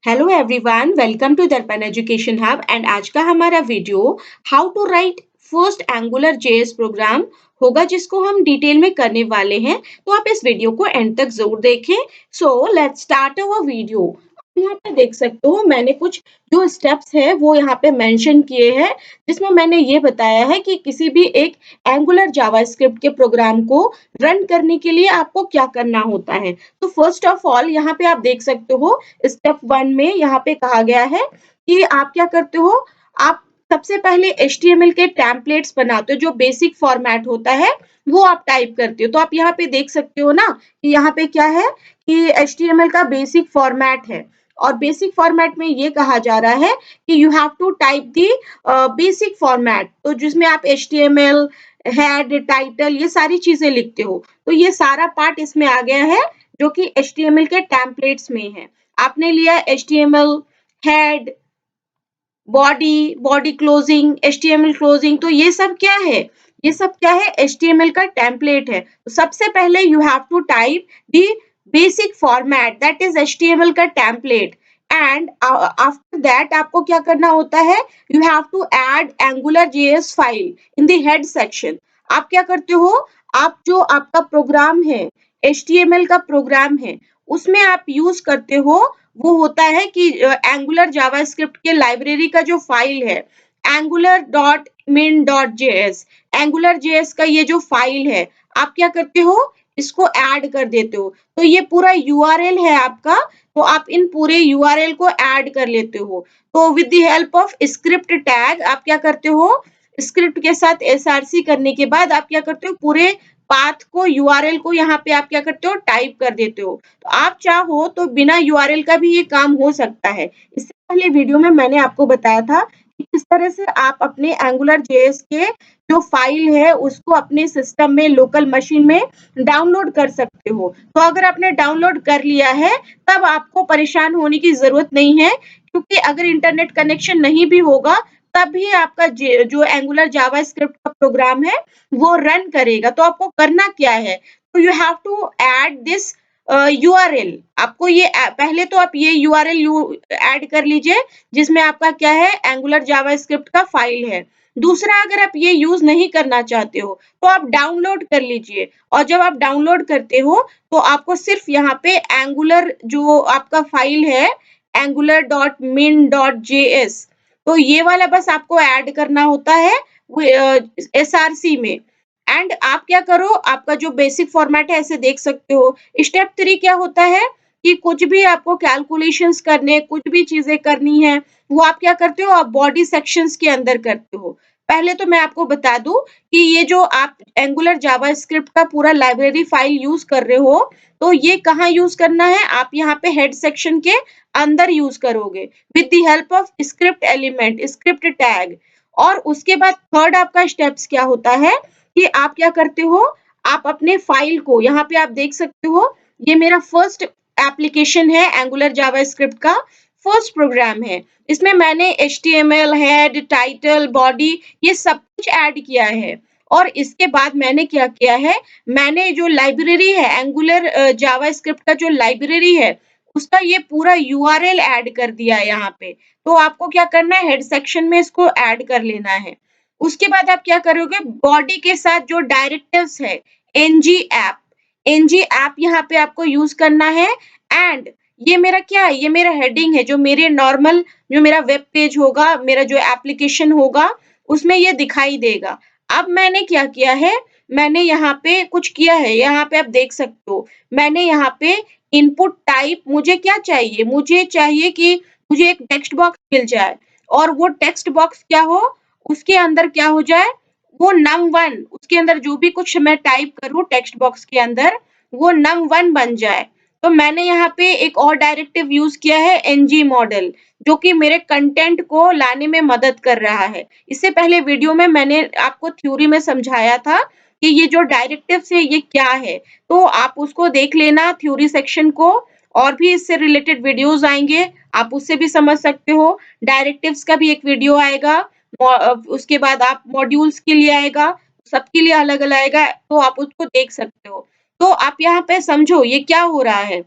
Hello everyone, welcome to Darpan education hub and आज का हमारा video how to write first angular JS program होगा, जिसको हम डिटेल में करने वाले हैं। तो आप इस वीडियो को एंड तक जरूर देखें। So let's start our video. यहाँ पे देख सकते हो मैंने कुछ जो स्टेप्स है वो यहाँ पे मेंशन किए हैं, जिसमें मैंने ये बताया है कि किसी भी एक एंगुलर जावास्क्रिप्ट के प्रोग्राम को रन करने के लिए आपको क्या करना होता है। तो फर्स्ट ऑफ ऑल यहाँ पे आप देख सकते हो स्टेप 1 में यहाँ पे कहा गया है कि आप क्या करते हो। आप सबसे पहले HTML के टेम्पलेट्स बनाते हो, जो बेसिक फॉर्मेट होता है वो आप टाइप करते हो। तो आप यहाँ पे देख सकते हो ना कि यहाँ पे क्या है कि HTML का बेसिक फॉर्मेट है, और बेसिक फॉर्मेट में ये कहा जा रहा है कि you have to type the basic format, तो जिसमें आप HTML, हेड, टाइटल, ये सारी चीजें लिखते हो। तो ये सारा पार्ट इसमें आ गया है जो कि HTML के टेम्पलेट्स में है। आपने लिया HTML, head, body closing, HTML closing, तो ये सब क्या है? ये सब क्या है? HTML का टेम्पलेट है। तो सबसे पहले you have to type the basic format, that is HTML का टेम्पलेट, एंड आफ्टर दैट आपको क्या करना होता है? You have to add angular JS file in the head section. आप क्या करते हो? आप जो आपका प्रोग्राम है, HTML का प्रोग्राम है, उसमें आप यूज करते हो, वो होता है कि एंगुलर जावास्क्रिप्ट के लाइब्रेरी का जो फाइल है angular.min.js, एंगुलर जेएस का ये जो फाइल है, आप क्या करते हो? इसको ऐड कर देते हो। तो ये पूरा यूआरएल है आपका, तो आप इन पूरे यूआरएल को ऐड कर लेते हो। तो with the help of script tag आप क्या करते हो? स्क्रिप्ट के साथ एसआरसी करने के बाद आप क्या करते हो? पूरे पाथ को, यूआरएल को यहाँ पे आप क्या करते हो? टाइप कर देते हो। तो आप चाहो तो बिना यूआरएल का भी ये काम हो सकता है। इससे पहले वीडियो में मैंने आपको बताया था कि किस तरह से आप अपने एंगुलर जेएस के जो फाइल है उसको अपने सिस्टम में, लोकल मशीन में डाउनलोड कर सकते हो। तो अगर आपने डाउनलोड कर लिया है तब आपको परेशान होने की जरूरत नहीं है, क्योंकि अगर इंटरनेट कनेक्शन नहीं भी होगा तब भी आपका जो एंगुलर जावास्क्रिप्ट का प्रोग्राम है वो रन करेगा। तो आपको करना क्या है? तो you have to add this URL. आपको ये पहले तो आप ये यूआरएल ऐड कर लीजिए, जिसमें आपका क्या है? एंगुलर जावास्क्रिप्ट का फाइल है। दूसरा, अगर आप ये यूज नहीं करना चाहते हो तो आप डाउनलोड कर लीजिए, और जब आप डाउनलोड करते हो तो आपको सिर्फ यहाँ पे एंगुलर जो आपका फाइल है angular.min.js, तो ये वाला बस आपको ऐड करना होता है एसआरसी में। एंड आप क्या करो, आपका जो बेसिक फॉर्मेट है ऐसे देख सकते हो। स्टेप 3 क्या होता है कि कुछ भी आपको कैलकुलेशंस करने, कुछ भी चीजें करनी है, वो आप क्या करते हो? आप बॉडी सेक्शंस के अंदर करते हो। पहले तो मैं आपको बता दूं कि ये जो आप एंगुलर जावास्क्रिप्ट का पूरा लाइब्रेरी फाइल यूज कर रहे हो, तो ये कहाँ यूज करना है? आप यहाँ पे हेड सेक्शन के अंदर यूज करोगे with the help of script element, script tag. और उसके बाद थर्ड आपका स्टेप्स क्या होता है कि आप क्या करते हो? आप अपने फाइल को, यहाँ पे आप देख सकते हो, ये मेरा फर्स्ट एप्लीकेशन है, एंगुलर जावास्क्रिप्ट का फर्स्ट प्रोग्राम है। इसमें मैंने HTML, हेड, टाइटल, बॉडी, ये सब कुछ ऐड किया है। और इसके बाद मैंने क्या किया है? मैंने जो लाइब्रेरी है, एंगुलर जावास्क्रिप्ट का जो लाइब्रेरी है, उसका ये पूरा यूआरएल ऐड कर दिया है यहाँ पे। तो आपको क्या करना है? हेड सेक्शन में इसको ऐड कर लेना है। उसके बाद आप क्या करोगे? बॉडी के साथ जो डायरेक्टिव्स है, एनजी ऐप यहाँ पे आपको यूज करना है। एंड ये मेरा क्या है? ये मेरा हेडिंग है, जो मेरे नॉर्मल, जो मेरा वेब पेज होगा, मेरा जो एप्लीकेशन होगा, उसमें ये दिखाई देगा। अब मैंने क्या किया है? मैंने यहाँ पे कुछ किया है, यहाँ पे आप देख सकते हो। मैंने यहाँ पे इनपुट टाइप, मुझे क्या चाहिए? मुझे चाहिए कि मुझे एक टेक्स्ट बॉक्स मिल जाए, और वो टेक्स्ट बॉक्स क्या हो? उसके अंदर क्या हो जाए? वो num1, उसके अंदर जो भी कुछ मैं टाइप करूँ टेक्स्ट बॉक्स के अंदर, वो num1 बन जाए। तो मैंने यहाँ पे एक और डायरेक्टिव यूज किया है, ng मॉडल, जो कि मेरे कंटेंट को लाने में मदद कर रहा है। इससे पहले वीडियो में मैंने आपको थ्योरी में समझाया था कि ये जो डायरेक्टिव्स है ये क्या है, तो आप उसको देख लेना थ्योरी सेक्शन को। और भी इससे रिलेटेड वीडियोस आएंगे, आप उससे भी समझ सकते हो। डायरेक्टिव्स का भी एक वीडियो आएगा, उसके बाद आप मॉड्यूल्स के लिए आएगा, सबके लिए अलग अलग आएगा, तो आप उसको देख सकते हो। तो आप यहाँ पे समझो ये क्या हो रहा है।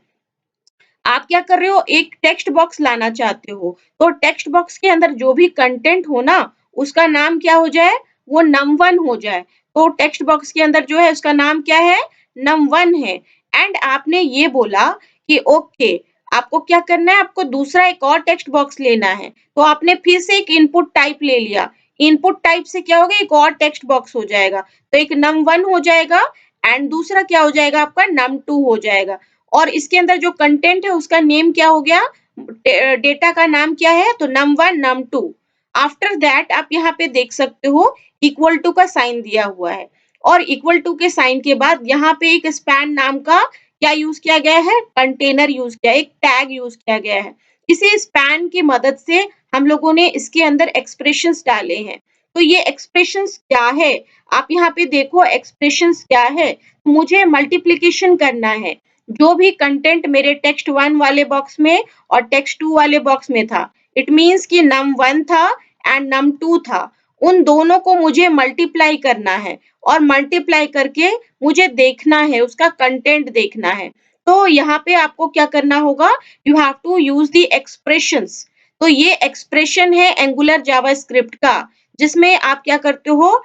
आप क्या कर रहे हो, एक टेक्स्ट बॉक्स लाना चाहते हो, तो टेक्स्ट बॉक्स के अंदर जो भी कंटेंट हो ना, उसका नाम क्या हो जाए, वो num1 हो जाए। तो टेक्स्ट बॉक्स के अंदर जो है उसका नाम क्या है, num1 है। एंड आपने ये बोला कि ओके, आपको क्या करना है, आपको दूसरा एक और टेक्स्ट बॉक्स लेना है। तो आपने फिर से एक इनपुट टाइप ले लिया। इनपुट टाइप से क्या होगा, एक और टेक्स्ट बॉक्स हो जाएगा। तो एक num1 हो जाएगा एंड दूसरा क्या हो जाएगा, आपका num2 हो जाएगा। और इसके अंदर जो कंटेंट है उसका नेम क्या हो गया, डेटा का नाम क्या है, तो num1 num2। आफ्टर दैट आप यहाँ पे देख सकते हो इक्वल टू का साइन दिया हुआ है, और इक्वल टू के साइन के बाद यहाँ पे एक स्पैन नाम का क्या यूज किया गया है, कंटेनर यूज किया, एक टैग यूज किया गया है। इसी स्पैन की मदद से हम लोगों ने इसके अंदर एक्सप्रेशंस डाले हैं। तो ये एक्सप्रेशंस क्या है, आप यहाँ पे देखो एक्सप्रेशंस क्या है। मुझे मल्टीप्लिकेशन करना है, जो भी कंटेंट मेरे टेक्स्ट 1 वाले बॉक्स में और टेक्स्ट 2 वाले बॉक्स में था, इट मीन्स कि num1 था एंड num2 था, उन दोनों को मुझे मल्टीप्लाई करना है, और मल्टीप्लाई करके मुझे देखना है, उसका कंटेंट देखना है। तो यहाँ पे आपको क्या करना होगा, you have to use the expressions. तो ये एक्सप्रेशन है एंगुलर जावास्क्रिप्ट का, जिसमें आप क्या करते हो,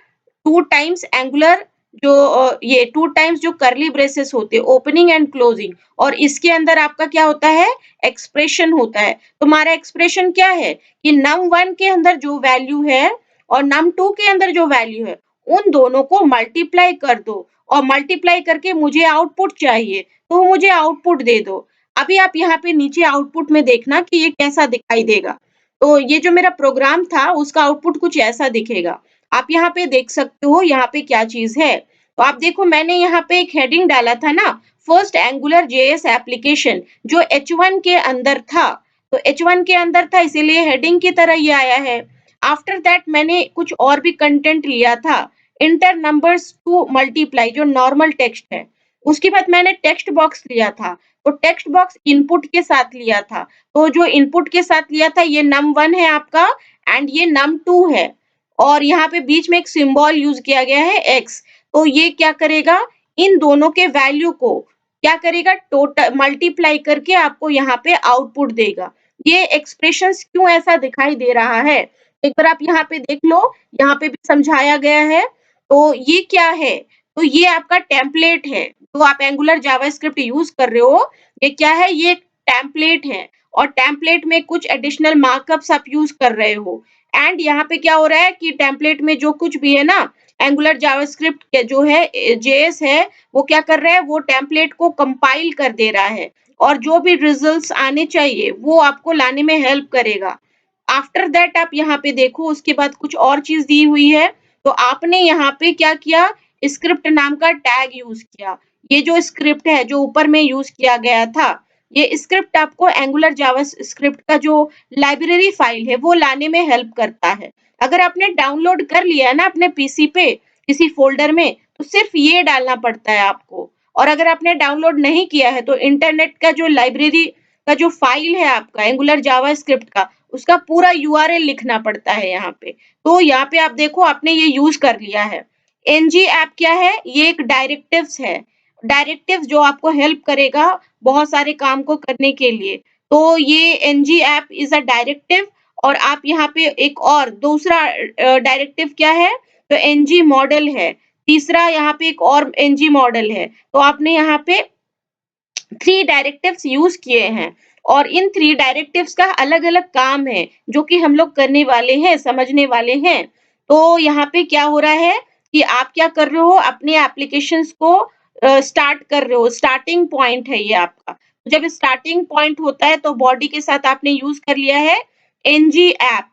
टू टाइम्स एंगुलर जो ये टू टाइम्स जो कर्ली ब्रेसेस होते हैं, ओपनिंग एंड क्लोजिंग, और इसके अंदर आपका क्या होता है, एक्सप्रेशन होता है। तुम्हारा एक्सप्रेशन क्या है कि num1 के अंदर जो वैल्यू है और num2 के अंदर जो वैल्यू है, उन दोनों को मल्टीप्लाई कर दो, और मल्टीप्लाई करके मुझे आउटपुट चाहिए, तो मुझे आउटपुट दे दो। अभी आप यहाँ पे नीचे आउटपुट में देखना कि ये कैसा दिखाई देगा। तो ये जो मेरा प्रोग्राम था उसका आउटपुट कुछ ऐसा दिखेगा। आप यहाँ पे देख सकते हो यहाँ पे क्या चीज है। तो आप देखो मैंने यहाँ पे एक हेडिंग डाला था ना, फर्स्ट एंगुलर जेएस एप्लीकेशन, जो H1 के अंदर था। तो H1 के अंदर था इसीलिए हेडिंग की तरह ये आया है। आफ्टर दैट मैंने कुछ और भी कंटेंट लिया था, इंटर नंबर्स टू मल्टीप्लाई, जो नॉर्मल टेक्स्ट है। उसके बाद मैंने टेक्स्ट बॉक्स लिया था, तो टेक्स्ट बॉक्स इनपुट के साथ लिया था। तो जो इनपुट के साथ लिया था ये num1 है आपका, एंड ये num2 है, और यहाँ पे बीच में एक सिंबल यूज किया गया है x। तो ये क्या करेगा, इन दोनों के वैल्यू को क्या करेगा, टोटल मल्टीप्लाई करके आपको यहाँ पे आउटपुट देगा। ये एक्सप्रेशंस क्यों ऐसा दिखाई दे रहा है, एक बार आप यहाँ पे देख लो, यहाँ पे भी समझाया गया है। तो ये क्या है, तो ये आपका टेम्पलेट है, तो आप एंगुलर जावास्क्रिप्ट यूज कर रहे हो, ये क्या है, ये टेम्पलेट है, और टेम्पलेट में कुछ एडिशनल मार्कअप्स आप यूज कर रहे हो। एंड यहाँ पे क्या हो रहा है कि टेम्पलेट में जो कुछ भी है ना, एंगुलर जावास्क्रिप्ट के जो है जेएस है, वो क्या कर रहा है, वो टेम्पलेट को कंपाइल कर दे रहा है, और जो भी रिजल्ट्स आने चाहिए वो आपको लाने में हेल्प करेगा। आफ्टर दैट आप यहाँ पे देखो उसके बाद कुछ और चीज दी हुई है। तो आपने यहाँ पे क्या किया, स्क्रिप्ट नाम का टैग यूज किया। ये जो स्क्रिप्ट है जो ऊपर में यूज किया गया था, ये स्क्रिप्ट आपको एंगुलर जावास्क्रिप्ट का जो लाइब्रेरी फाइल है वो लाने में हेल्प करता है। अगर आपने डाउनलोड कर लिया है ना अपने पीसी पे किसी फोल्डर में, तो सिर्फ ये डालना पड़ता है आपको। और अगर आपने डाउनलोड नहीं किया है तो इंटरनेट का जो लाइब्रेरी का जो फाइल है आपका एंगुलर जावास्क्रिप्ट का, उसका पूरा यूआरएल लिखना पड़ता है यहाँ पे। तो यहाँ पे आप देखो आपने ये यूज कर लिया है। एनजी ऐप क्या है, ये एक डायरेक्टिव्स है। डायरेक्टिव्स जो आपको हेल्प करेगा बहुत सारे काम को करने के लिए। तो ये NG app is a directive. और आप यहाँ पे एक और दूसरा डायरेक्टिव क्या है, तो एनजी मॉडल है। तीसरा यहाँ पे एक और एनजी मॉडल है। तो आपने यहाँ पे 3 डायरेक्टिव्स यूज किए हैं, और इन 3 डायरेक्टिव्स का अलग-अलग काम है, जो कि हम लोग करने वाले हैं, समझने वाले हैं। तो यहाँ पे क्या हो रहा है कि आप क्या कर रहे हो, अपने एप्लीकेशंस को स्टार्ट कर रहे हो, स्टार्टिंग पॉइंट है ये आपका। जब स्टार्टिंग पॉइंट होता है तो बॉडी के साथ आपने यूज कर लिया है एनजी ऐप,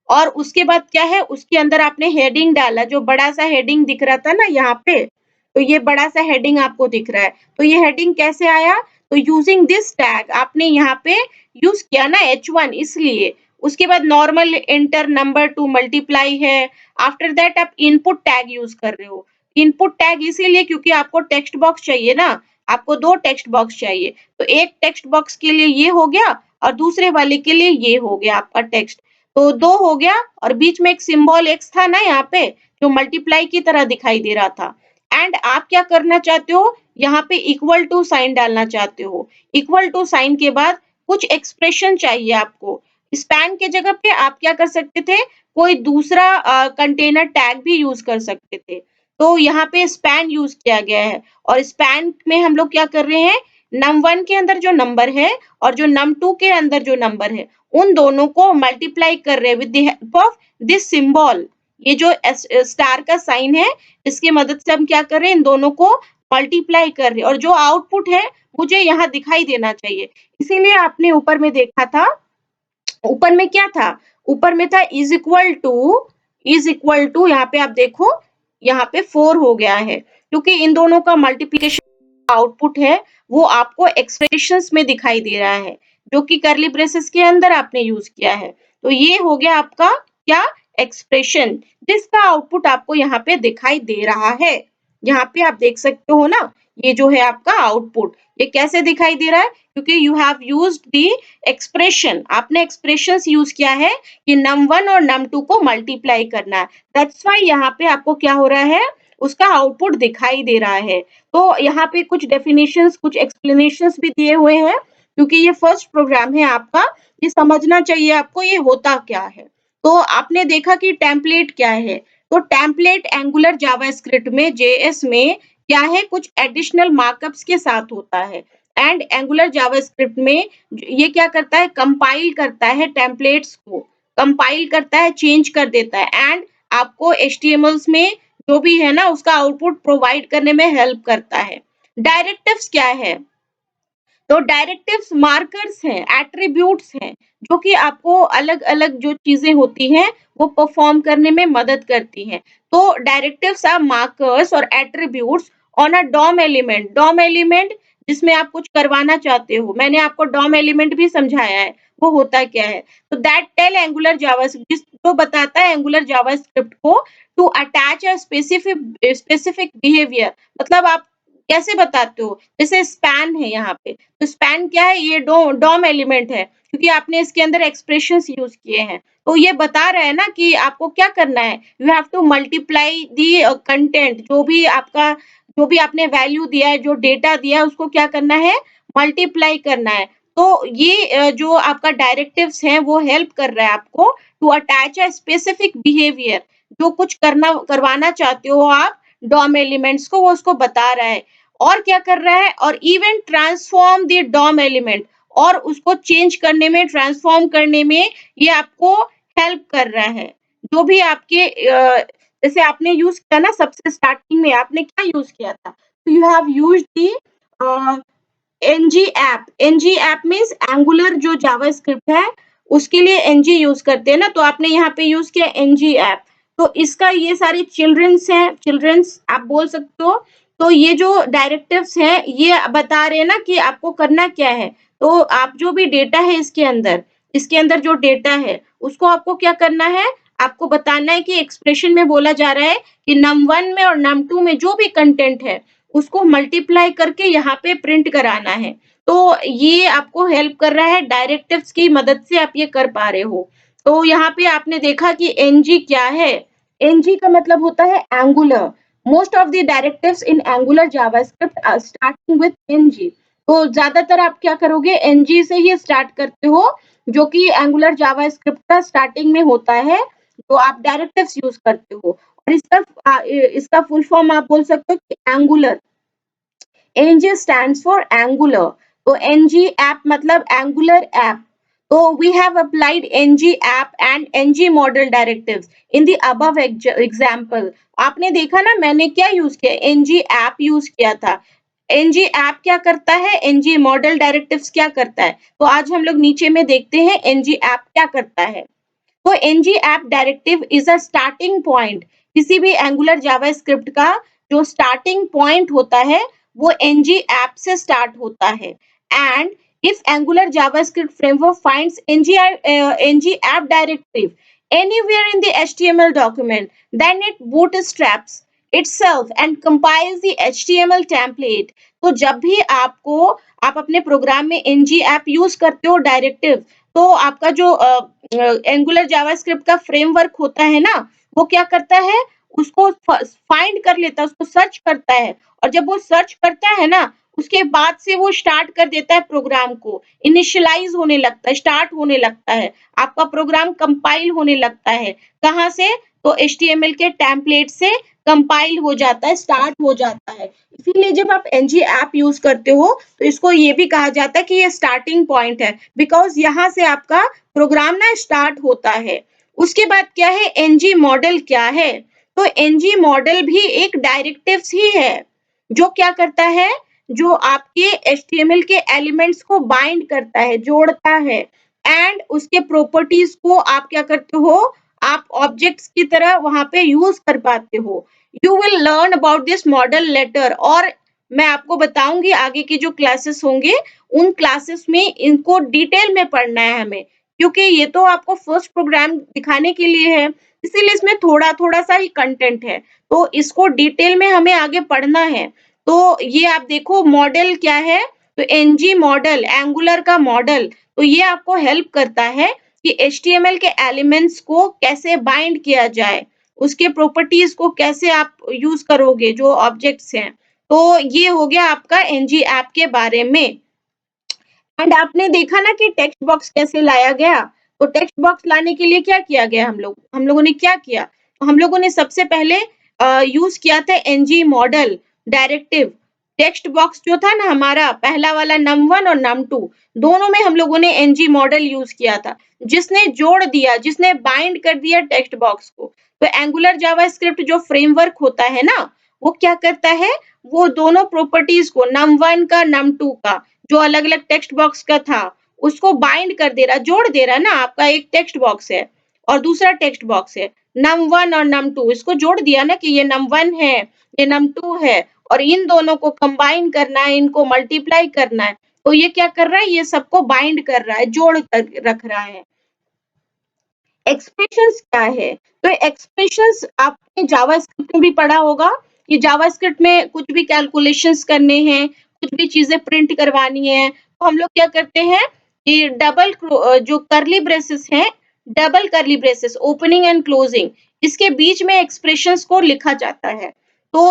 और उसके बाद क्या है, उसके अंदर आपने हेडिंग डाला, जो बड़ा-सा हेडिंग दिख रहा था ना यहाँ पे, तो ये बड़ा-सा हेडिंग आपको दिख रहा है। तो ये हेडिंग कैसे आया, तो यूजिंग दिस टैग आपने यहाँ पे यूज किया ना H1 इसलिए। उसके बाद normal enter number two multiply है। आफ्टर दैट आप इनपुट टैग यूज कर रहे हो। इनपुट टैग इसीलिए क्योंकि आपको टेक्स्ट बॉक्स चाहिए ना, आपको 2 टेक्स्ट बॉक्स चाहिए। तो एक टेक्स्ट बॉक्स के लिए ये हो गया, और दूसरे वाले के लिए ये हो गया आपका टेक्स्ट। तो 2 हो गया, और बीच में एक सिंबल x था ना यहाँ पे, जो मल्टीप्लाई की तरह दिखाई दे रहा था। एंड आप क्या करना चाहते हो, यहाँ पे इक्वल टू साइन डालना चाहते हो। इक्वल टू साइन के बाद कुछ एक्सप्रेशन चाहिए आपको। स्पैन के जगह पे आप क्या कर सकते थे, कोई दूसरा कंटेनर टैग भी यूज़ कर सकते थे। तो यहाँ पे स्पैन यूज़ किया गया है और स्पैन में हम लोग क्या कर रहे हैं, num1 के अंदर जो नंबर है और जो num2 के अंदर जो नंबर है, उन दोनों को मल्टीप्लाई कर रहे हैं with the help of this symbol. ये जो स्टार का साइन है, इसकी मदद से हम क्या कर रहे हैं, इन दोनों को मल्टीप्लाई कर रहे हैं और जो आउटपुट है मुझे यहाँ दिखाई देना चाहिए। इसीलिए आपने ऊपर में देखा था, ऊपर में क्या था, ऊपर में था इज इक्वल टू, यहाँ पे आप देखो, यहाँ पे 4 हो गया है क्योंकि इन दोनों का मल्टीप्लिकेशन आउटपुट है वो आपको एक्सप्रेशंस में दिखाई दे रहा है, जो कि कर्ली ब्रेसेस के अंदर आपने यूज किया है। तो ये हो गया आपका क्या, एक्सप्रेशन, जिसका आउटपुट आपको यहाँ पे दिखाई दे रहा है। यहाँ पे आप देख सकते हो ना, ये जो है आपका आउटपुट, ये कैसे दिखाई दे रहा है, क्योंकि you have used the expression, आपने एक्सप्रेशंस यूज किया है कि num1 और num2 को मल्टीप्लाई करना है। दैट्स व्हाई यहाँ पे आपको क्या हो रहा है, उसका आउटपुट दिखाई दे रहा है। तो यहाँ पे कुछ डेफिनेशंस, कुछ एक्सप्लेनेशंस भी दिए हुए हैं, क्योंकि ये फर्स्ट प्रोग्राम है आपका, ये समझना चाहिए आपको ये होता क्या है। तो आपने देखा कि टेम्पलेट क्या है, तो टेम्पलेट एंगुलर जावास्क्रिप्ट में, जेएस में क्या है, कुछ एडिशनल मार्कअप्स के साथ होता है। एंड एंगुलर जावास्क्रिप्ट में ये क्या करता है, कंपाइल करता है टेम्पलेट्स को, कंपाइल करता है, चेंज कर देता है एंड आपको एचटीएमएल्स में जो भी है ना उसका आउटपुट प्रोवाइड करने में हेल्प करता है। डायरेक्टिव्स क्या है, तो डायरेक्टिव्स मार्कर्स हैं, एट्रीब्यूट्स हैं, जो कि आपको अलग-अलग जो चीजें होती हैं वो परफॉर्म करने में मदद करती हैं। तो डायरेक्टिव्स आर मार्कर्स और attributes on a DOM element, DOM element जिसमें आप कुछ करवाना चाहते हो, मैंने आपको डॉम एलिमेंट भी समझाया है वो होता क्या है। तो दैट टेल एंगुलर जावास्क्रिप्ट, जो बताता है एंगुलर जावास्क्रिप्ट को to attach a specific behaviour, मतलब आप कैसे बताते हो, जैसे स्पैन है यहाँ पे, तो स्पैन क्या है, ये डॉम एलिमेंट है क्योंकि आपने इसके अंदर एक्सप्रेशंस यूज किए हैं। तो ये बता रहा है ना कि आपको क्या करना है, you have to multiply the content, जो भी आपने वैल्यू दिया है, जो डेटा दिया है, उसको क्या करना है, मल्टीप्लाई करना है। तो ये जो आपका डायरेक्टिव्स हैं वो हेल्प कर रहा है आपको to attach a specific behaviour, जो कुछ करवाना चाहते हो आप डॉम एलिमेंट्स को, वो उसको बता रहा है। और क्या कर रहा है, और even transform the DOM element, और उसको चेंज करने में, ट्रांसफॉर्म करने में ये आपको हेल्प कर रहा है। जो भी आपके जैसे आपने यूज किया ना, सबसे स्टार्टिंग में आपने क्या यूज किया था, तो you have used the NG app, NG app means angular जो जावास्क्रिप्ट है उसके लिए एनजी यूज करते हैं ना, तो आपने यहाँ पे यूज किया एनजी ऐप। तो इसका ये सारी चिल्ड्रंस हैं, चिल्ड्रंस आप बोल सकते हो। तो ये जो डायरेक्टिव्स हैं ये बता रहे हैं ना कि आपको करना क्या है। तो आप जो भी डेटा है इसके अंदर जो डेटा है उसको आपको क्या करना है, आपको बताना है कि एक्सप्रेशन में बोला जा रहा है कि num1 में और num2 में जो भी कंटेंट है उसको मल्टीप्लाई करके यहाँ पे प्रिंट कराना है। तो ये आपको हेल्प कर रहा है, डायरेक्टिव्स की मदद से आप ये कर पा रहे हो। तो यहाँ पे आपने देखा कि एनजी क्या है, एनजी का मतलब होता है angular. Most of the directives in angular JavaScript are starting with NG. तो ज्यादातर आप क्या करोगे, एनजी से ही स्टार्ट करते हो, जो कि एंगुलर जावास्क्रिप्ट का स्टार्टिंग में होता है। तो आप डायरेक्टिव्स यूज करते हो और इसका फुल फॉर्म आप बोल सकते हो कि Angular, NG stands for Angular. तो एनजी ऐप मतलब एंगुलर ऐप। तो we have applied NG app and NG model directives in the above example. आपने देखा ना मैंने क्या यूज किया, एनजी ऐप यूज किया था। एनजी ऐप क्या करता है, एनजी मॉडल डायरेक्टिव्स क्या करता है, तो आज हम लोग नीचे में देखते हैं एनजी ऐप क्या करता है। तो NG app directive is a starting point, किसी भी एंगुलर जावास्क्रिप्ट का जो स्टार्टिंग पॉइंट होता है वो एनजी ऐप से स्टार्ट होता है। And if Angular JavaScript framework finds NG app directive anywhere in the HTML document, then it bootstraps itself and compiles the HTML template। तो जब भी आप अपने प्रोग्राम में एनजी ऐप यूज करते हो डायरेक्टिव, तो आपका जो एंगुलर जावास्क्रिप्ट का फ्रेमवर्क होता है ना, वो क्या करता है, उसको फाइंड कर लेता है, उसको सर्च करता है और जब वो सर्च करता है ना, उसके बाद से वो स्टार्ट कर देता है प्रोग्राम को, इनिशियलाइज़ होने लगता है, स्टार्ट होने लगता है, आपका प्रोग्राम कंपाइल होने लगता है। कहाँ से? तो एचटीएमएल के टेम्पलेट से कंपाइल हो जाता है, स्टार्ट हो जाता है। इसीलिए जब आप एनजी ऐप यूज़ करते हो, तो इसको ये भी कहा जाता है कि ये स्टार्टिंग पॉइंट है, बिकॉज़ यहाँ से आपका प्रोग्राम ना स्टार्ट होता है। उसके बाद क्या है, एनजी मॉडल क्या है? तो एनजी मॉडल भी एक डायरेक्टिव्स ही है, जो क्या करता है, जो आपके एचटीएमएल के एलिमेंट्स को बाइंड करता है, जोड़ता है एंड उसके प्रॉपर्टीज को आप क्या करते हो, आप ऑब्जेक्ट्स की तरह वहां पे यूज कर पाते हो। You will learn about this model later, और मैं आपको बताऊंगी आगे की जो क्लासेस होंगे, उन क्लासेस में इनको डिटेल में पढ़ना है हमें, क्योंकि ये तो आपको फर्स्ट प्रोग्राम दिखाने के लिए है, इसीलिए इसमें थोड़ा-थोड़ा सा ही कंटेंट है। तो इसको डिटेल में हमें आगे पढ़ना है। तो ये आप देखो मॉडल क्या है, तो एनजी मॉडल, एंगुलर का मॉडल, तो ये आपको हेल्प करता है कि एचटीएमएल के एलिमेंट्स को कैसे बाइंड किया जाए, उसके प्रॉपर्टीज को कैसे आप यूज करोगे जो ऑब्जेक्ट्स हैं। तो ये हो गया आपका एनजी ऐप के बारे में। एंड आपने देखा ना कि टेक्स्ट बॉक्स कैसे लाया गया। तो टेक्स्ट बॉक्स लाने के लिए क्या किया गया, हम लोगों ने क्या किया, हम लोगों ने सबसे पहले यूज किया था NG model directive. Text box जो था ना हमारा पहला वाला num1 और num2, दोनों में हम लोगों ने एनजी मॉडल यूज किया था, जिसने जोड़ दिया, जिसने बाइंड कर दिया टेक्स्ट बॉक्स को। तो एंगुलर जावास्क्रिप्ट जो फ्रेमवर्क होता है ना, वो क्या करता है, वो दोनों प्रॉपर्टीज को num1 का num2 का जो अलग-अलग टेक्स्ट बॉक्स का था, उसको बाइंड कर दे रहा, जोड़ दे रहा ना, आपका एक टेक्स्ट बॉक्स है और दूसरा टेक्स्ट बॉक्स है, num1 और num2 इसको जोड़ दिया ना कि ये num1 है, ये num2 है और इन दोनों को कंबाइन करना है, इनको मल्टीप्लाई करना है। तो ये क्या कर रहा है, ये सबको बाइंड कर रहा है, जोड़ कर रख रहा है। एक्सप्रेशंस क्या है? तो एक्सप्रेशंस आपने जावास्क्रिप्ट में भी पढ़ा होगा कि जावास्क्रिप्ट में कुछ भी कैलकुलेशंस करने हैं, कुछ भी चीजें प्रिंट करवानी है, तो हम लोग क्या करते हैं कि जो कर्ली ब्रेसेस हैं, double curly braces opening and closing, इसके बीच में एक्सप्रेशंस को लिखा जाता है। तो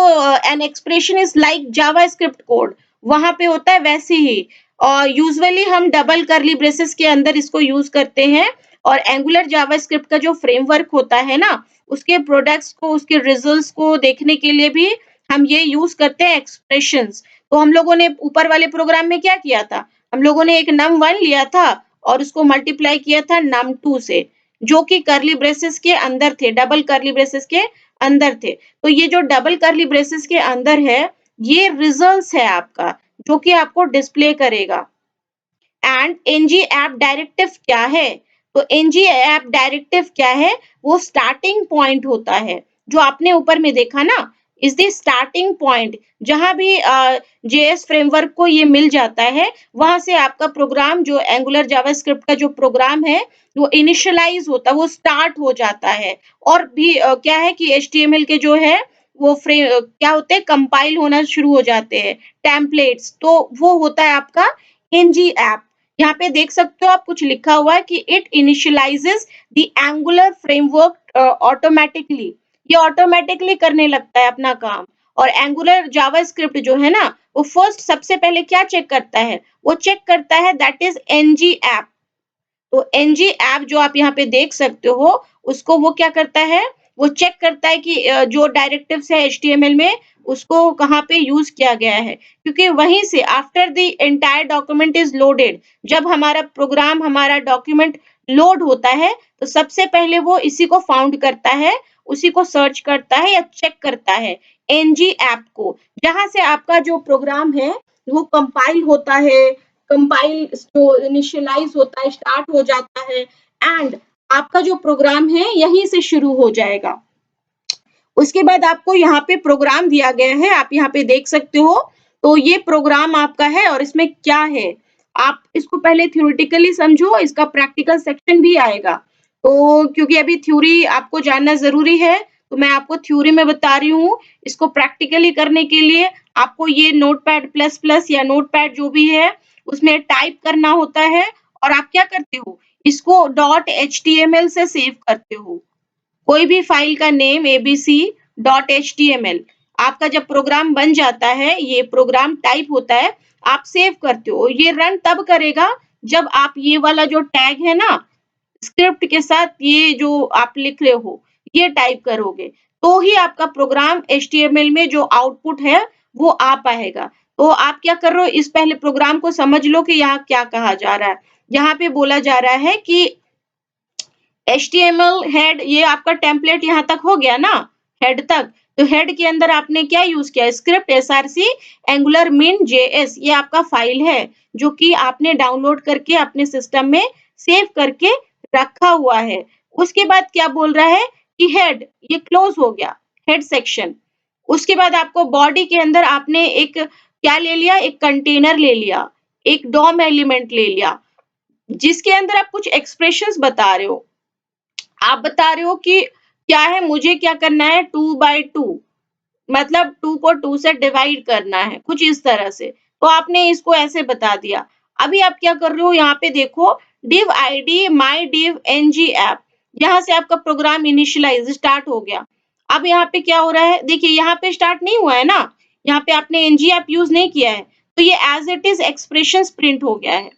an expression is like JavaScript code, वहां पे होता है वैसे ही, और यूजुअली हम डबल कर्ली ब्रेसेस के अंदर इसको यूज करते हैं। और एंगुलर जावास्क्रिप्ट का जो फ्रेमवर्क होता है ना, उसके प्रोडक्ट्स को, उसके रिजल्ट्स को देखने के लिए भी हम ये यूज करते हैं एक्सप्रेशंस। तो हम लोगों ने ऊपर वाले प्रोग्राम में क्या किया था, हम लोगों ने एक num1 लिया था और उसको मल्टीप्लाई किया था num2 से, जो कि कर्ली ब्रेसेस के अंदर थे, डबल कर्ली ब्रेसेस के अंदर थे। तो ये जो डबल कर्ली ब्रेसेस के अंदर है, ये रिजल्ट्स है आपका, जो कि आपको डिस्प्ले करेगा। एंड एनजी ऐप डायरेक्टिव क्या है, तो एनजी ऐप डायरेक्टिव क्या है, वो स्टार्टिंग पॉइंट होता है, जो आपने ऊपर में देखा ना, इज द स्टार्टिंग पॉइंट, जहां भी जेएस फ्रेमवर्क को ये मिल जाता है, वहां से आपका प्रोग्राम जो एंगुलर जावास्क्रिप्ट का जो प्रोग्राम है, वो इनिशियलाइज होता है, वो स्टार्ट हो जाता है। और भी क्या है कि एचटीएमएल के जो है वो क्या होते हैं, कंपाइल होना शुरू हो जाते हैं टेम्पलेट्स, तो वो होता है आपका एनजी ऐप। यहाँ पे देख सकते हो आप, कुछ लिखा हुआ है कि it initialises the angular framework automatically, ये ऑटोमेटिकली करने लगता है अपना काम। और एंगुलर जावास्क्रिप्ट जो है ना, वो फर्स्ट सबसे पहले क्या चेक करता है, वो चेक करता है दैट इज एनजी ऐप। तो एनजी ऐप जो आप यहाँ पे देख सकते हो, उसको वो क्या करता है, वो चेक करता है कि जो डायरेक्टिव्स है एचटीएमएल में, उसको कहाँ पे यूज किया गया है, क्योंकि वहीं से after the entire document is loaded, जब हमारा प्रोग्राम, हमारा डॉक्यूमेंट लोड होता है, तो सबसे पहले वो इसी को फाउंड करता है, उसी को सर्च करता है या चेक करता है, एनजी ऐप को, जहां से आपका जो प्रोग्राम है वो कंपाइल होता है, कंपाइल जो इनिशियलाइज होता है, स्टार्ट हो जाता है, एंड आपका जो प्रोग्राम है यहीं से शुरू हो जाएगा। उसके बाद आपको यहाँ पे प्रोग्राम दिया गया है, आप यहाँ पे देख सकते हो। तो ये प्रोग्राम आपका है और इसमें क्या है, आप इसको पहले थ्योरेटिकली समझो, इसका प्रैक्टिकल सेक्शन भी आएगा। तो क्योंकि अभी थ्योरी आपको जानना जरूरी है, तो मैं आपको थ्योरी में बता रही हूँ। इसको प्रैक्टिकली करने के लिए आपको ये नोटपैड प्लस प्लस या नोटपैड जो भी है, उसमें टाइप करना होता है, और आप क्या करते हो, इसको .html से सेव करते हो, कोई भी फाइल का नेम एबीसी .html। आपका जब प्रोग्राम बन जाता है, ये प्रोग्राम टाइप होता है, आप सेव करते हो, ये रन तब करेगा जब आप ये वाला जो टैग है ना, स्क्रिप्ट के साथ ये जो आप लिख रहे हो, ये टाइप करोगे, तो ही आपका प्रोग्राम एचटीएमएल में जो आउटपुट है, वो आ पाएगा। तो आप क्या कर रहे हो, इस पहले प्रोग्राम को समझ लो कि यहाँ क्या कहा जा रहा है। यहाँ पे बोला जा रहा है कि एचटीएमएल हेड, ये आपका टेम्पलेट यहाँ तक हो गया ना, हेड तक। तो हेड के अंदर आपने क्या यूज किया, स्क्रिप्ट एसआरसी एंगुलर मिन जेएस, ये आपका फाइल है जो कि आपने डाउनलोड करके अपने सिस्टम में सेव करके रखा हुआ है। उसके बाद क्या बोल रहा है कि हेड, ये क्लोज हो गया, हेड सेक्शन। उसके बाद आपको बॉडी के अंदर आपने एक क्या ले लिया, एक कंटेनर ले लिया, एक डॉम एलिमेंट ले लिया, जिसके अंदर आप कुछ एक्सप्रेशंस बता रहे हो। आप बता रहे हो कि क्या है, मुझे क्या करना है, 2/2, मतलब 2 को 2 से डिवाइड करना है, कुछ इस तरह से। तो आपने इसको ऐसे बता दिया। अभी आप क्या कर रहे हो, यहाँ पे देखो div id my div ng app, यहाँ से आपका प्रोग्राम इनिशियलाइज स्टार्ट हो गया। अब यहाँ पे क्या हो रहा है, देखिए यहाँ पे स्टार्ट नहीं हुआ है ना, यहाँ पे आपने ng app यूज नहीं किया है, तो ये as it is expression print हो गया है।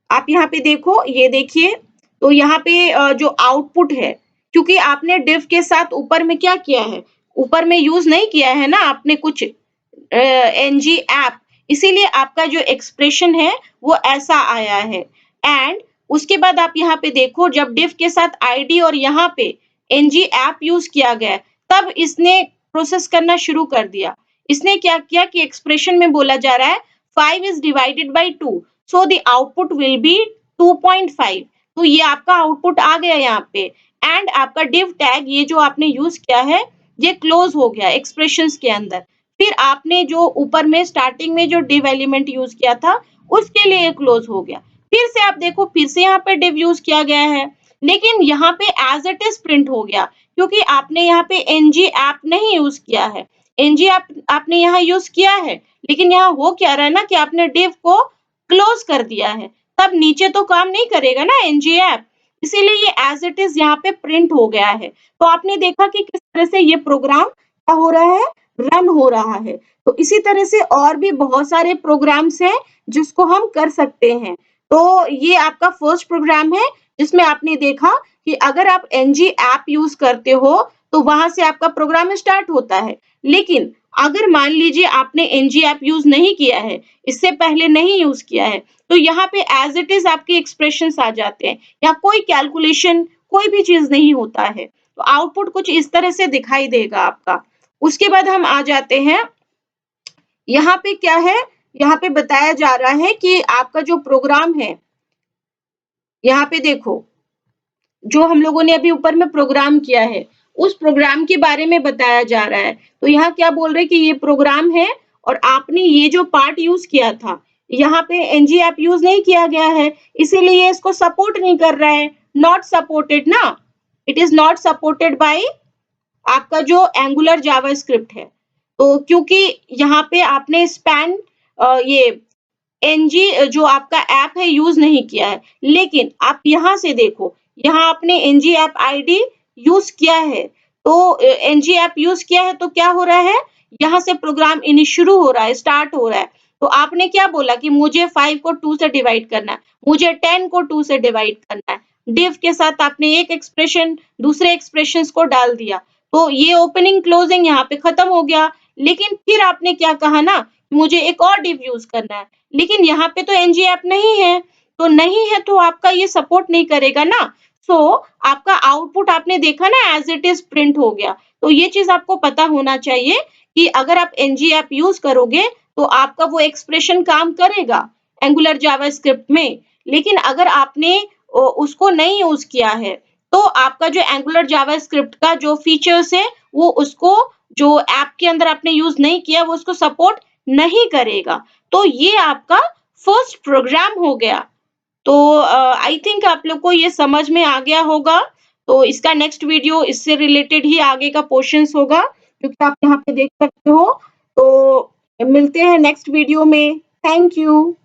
आप यहाँ पे देखो, ये देखिए, तो यहाँ पे जो आउटपुट है, क्योंकि आपने div के साथ ऊपर में क्या किया है, ऊपर में यूज नहीं किया है ना आपने कुछ ng ऐप, इसीलिए आपका जो एक्सप्रेशन है वो ऐसा आया है। एंड उसके बाद आप यहाँ पे देखो, जब div के साथ id और यहाँ पे ng ऐप यूज किया गया, तब इसने प्रोसेस करना शुरू कर दिया। इसने क्या किया कि एक्सप्रेशन में बोला जा रहा है 5 is divided by 2, so the output will be 2.5। तो ये आपका आउटपुट आ गया यहाँ पे। एंड आपका div टैग, ये जो आपने यूज किया है, ये क्लोज हो गया एक्सप्रेशंस के अंदर। फिर आपने जो ऊपर में स्टार्टिंग में जो div एलिमेंट यूज किया था, उसके लिए ये क्लोज हो गया। फिर से आप देखो, फिर से यहाँ पे div यूज किया गया है, लेकिन यहाँ पे एज इट इज प्रिंट हो गया, क्योंकि आपने यहाँ पे ng ऐप नहीं यूज किया है। ng आपने यहाँ यूज किया है, लेकिन यहाँ हो क्या रहा है ना कि आपने div को क्लोज कर दिया है, तब नीचे तो काम नहीं करेगा ना ng ऐप, इसीलिए ये एज इट इज यहाँ पे प्रिंट हो गया है। तो आपने देखा कि किस तरह से ये प्रोग्राम क्या हो रहा है, रन हो रहा है। तो इसी तरह से और भी बहुत सारे प्रोग्राम्स हैं जिसको हम कर सकते हैं। तो ये आपका फर्स्ट प्रोग्राम है जिसमें आपने देखा कि अगर आप ng ऐप यूज करते हो तो वहां से आपका प्रोग्राम स्टार्ट होता है। लेकिन अगर मान लीजिए आपने ng ऐप यूज नहीं किया है, इससे पहले नहीं यूज किया है, तो यहाँ पे एज इट इज आपके एक्सप्रेशंस आ जाते हैं, या कोई कैलकुलेशन कोई भी चीज नहीं होता है। तो आउटपुट कुछ इस तरह से दिखाई देगा आपका। उसके बाद हम आ जाते हैं, यहाँ पे क्या है, यहाँ पे बताया जा रहा है कि आपका जो प्रोग्राम है, यहाँ पे देखो, जो हम लोगों ने अभी ऊपर में प्रोग्राम किया है, उस प्रोग्राम के बारे में बताया जा रहा है। तो यहाँ क्या बोल रहे हैं कि ये प्रोग्राम है और आपने ये जो पार्ट यूज किया था, यहाँ पे ng ऐप यूज नहीं किया गया है, इसीलिए इसको सपोर्ट नहीं कर रहा है, नॉट सपोर्टेड ना, it is not supported by आपका जो एंगुलर जावास्क्रिप्ट है। तो क्योंकि यहाँ पे आपने स्पैन ये ng जो आपका ऐप है यूज नहीं किया है, लेकिन आप यहाँ से देखो, यहाँ आपने ng ऐप id यूज किया है। तो ng ऐप यूज किया है तो क्या हो रहा है, यहाँ से प्रोग्राम शुरू हो रहा है, स्टार्ट हो रहा है। तो आपने क्या बोला कि मुझे 5 को 2 से डिवाइड करना है, मुझे 10 को 2 से डिवाइड करना है। div के साथ आपने एक एक्सप्रेशन दूसरे एक्सप्रेशंस को डाल दिया, तो ये ओपनिंग क्लोजिंग यहाँ पे खत्म हो गया। लेकिन फिर आपने क्या कहा ना, मुझे एक और div यूज करना है, लेकिन यहाँ पे तो ng ऐप नहीं है, तो नहीं है तो आपका ये सपोर्ट नहीं करेगा ना। सो आपका आउटपुट आपने देखा ना, एज इट इज प्रिंट हो गया। तो ये चीज आपको पता होना चाहिए कि अगर आप ng ऐप यूज करोगे तो आपका वो एक्सप्रेशन काम करेगा एंगुलर जावास्क्रिप्ट में। लेकिन अगर आपने उसको नहीं यूज किया है, तो आपका जो एंगुलर जावास्क्रिप्ट का जो फीचर्स है, वो उसको जो ऐप के अंदर आपने यूज नहीं किया, वो उसको सपोर्ट नहीं करेगा। तो ये आपका फर्स्ट प्रोग्राम हो गया। तो आई थिंक आप लोग को ये समझ में आ गया होगा। तो इसका नेक्स्ट वीडियो इससे रिलेटेड ही आगे का पोर्शंस होगा, क्योंकि आप यहाँ पे देख सकते हो। तो मिलते हैं नेक्स्ट वीडियो में। Thank you.